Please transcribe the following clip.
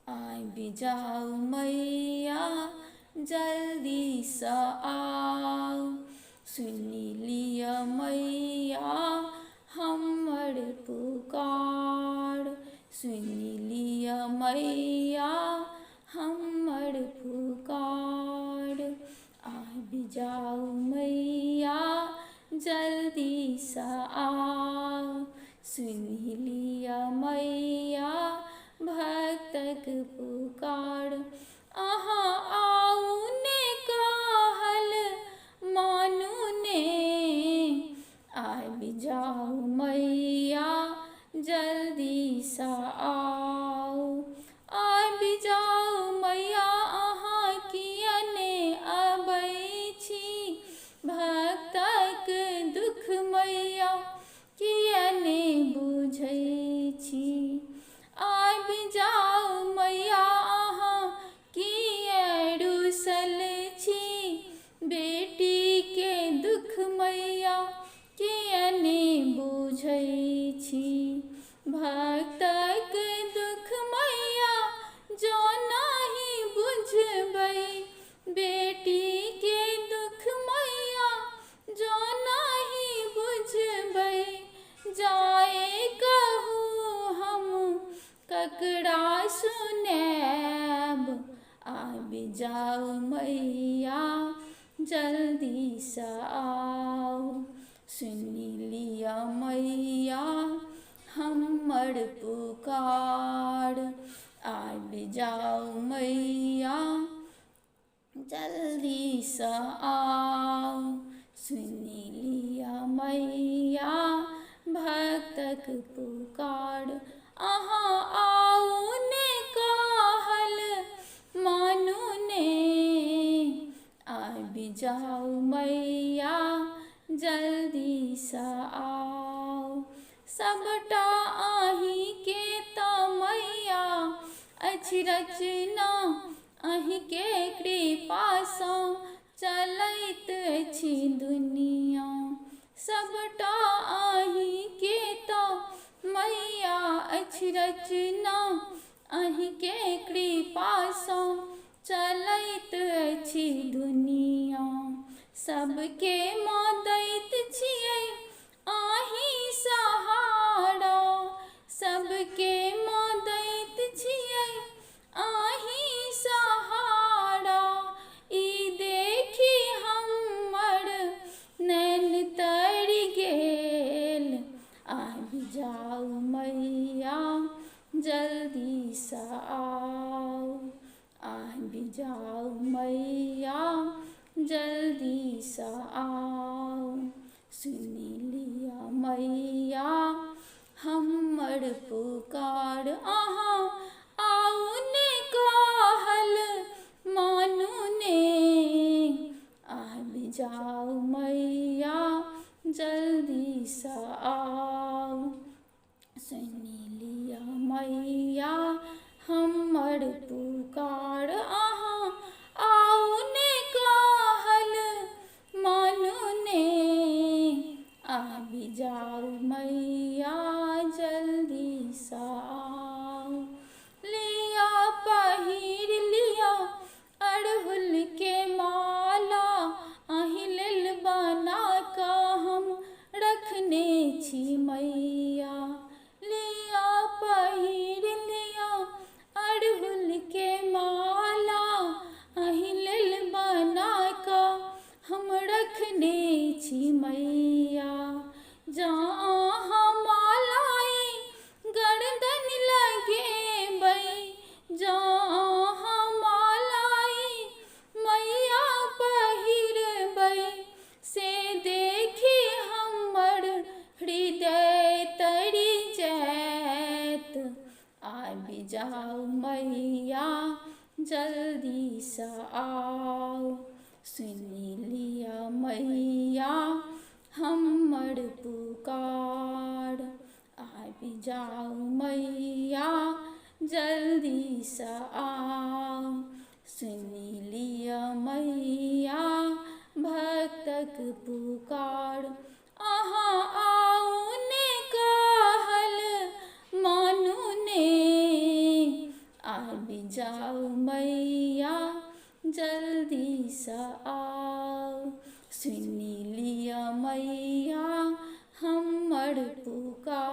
आइ भी जाऊ मैया जल्दी सँ आउ। सुनि लिअ मैया हमर पुकार। सुनि लिअ मैया हमर पुकार। आइ भी जाऊ मैया जल्दी सँ आउ। सुनि लिअ मैया भक्तक पुकार। अहाँ आउ ने कहल मानू ने। आइ भी जाऊ मैया जल्दी सँ आउ। आइ भी जाऊ मैया अहाँ किया ने अबै छी। भक्तक दुख मैया किया ने बुझै छी। आइ भी जाऊ मैया अहाँ किया रुसल छी। बेटीके दुख मैया किया ने बुझै छी। भक्तक दुख मैया जो नहीं बुझबै। बेटीके दुख मैया जो नहीं बुझबै। जाए कहू हम ककरा सुनैब। आइ भी जाऊ मैया जल्दी सँ आउ। सुनि लिअ मैया हमर पुकार। आइ भी जाऊ मैया जल्दी सँ आउ। सुनि लिअ मैया भक्तक पुकार। अहाँ आउ ने कहल मानू ने। आइ भी जाऊ मैया जल्दी सँ आउ। सबटा अहीँके तऽ मैया अछि रचना। अहीँके कृपासँ चलैत अछि दुनिया। सबटा अहीँके तऽ मैया अछि रचना। अहीँके कृपासँ चलैत अछि दुनिया। सबके मदति छियै अहीं सहारा। सबके मदति छियै अहीं सहारा। ई देखी हमर नैन तरि गेल। आइ भी जाऊ मैया जल्दी सँ आउ। आइ भी जाऊ मैया जल्दी सँ आउ। सुनि लिअ मैया हमर पुकार। अहाँ आउ ने कहल मानू ने। आइ भी जाऊ मैया जल्दी सँ आउ। सुनि लिअ मैया हमर पुकार। अहाँ आउ ने कहल मानू ने। आइ भी जाऊ मैया जल्दी सँ आउ। लिअ पहिर लिअ अड़हुलके माला। अहीं लेल बना कऽ हम रखने छी मैया। लिअ पहिर लिअ अड़हुलके माला। अहीं लेल बना कऽ हम रखने छी मैया। जँ अहाँ मालाई गर्दन लगेबै। जँ अहाँ मालाई मैया पहिरबै। से देखी हमर हृदय तरि जायत। आइ भी जाऊ मैया जल्दी सँ आउ। सुनि लिअ मैया हमर पुकार। आइ भी जाऊ मैया जल्दी सँ आउ। सुनि लिअ मैया भक्तक पुकार। अहाँ आउ ने कहल मानू ने। आइ आबि जाऊ मैया जल्दी सा आओ। सुनी लिया मैया हमर पुकार।